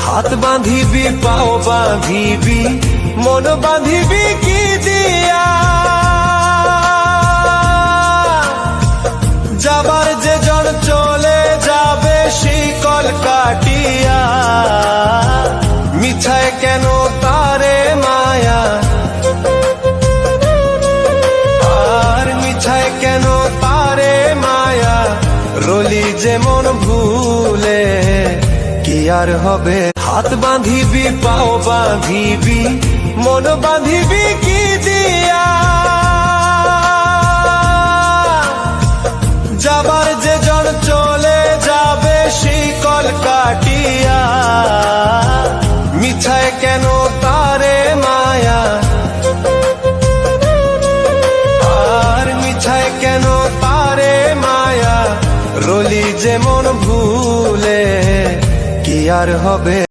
হাত বাঁধিবি পাও বাঁধিবি মন বাঁধিবি কি দিয়া, যাবার যে জন চলে যাবে শিকল কাটিয়া, মিছায় কেন তারে মায়া, আর মিছায় কেন তারে মায়া, রলি যে মন ভুলে কি আর হবে। হাত বাঁধিবি পাও বাঁধিবি মন বাঁধিবি কি দিয়া, যাবার যে জন চলে যাবে শিকল কাটিয়া, মিছায় কেন তারে মায়া, আর মিছায় কেন তারে মায়া, রলি যে মন ভুলে কি আর হবে।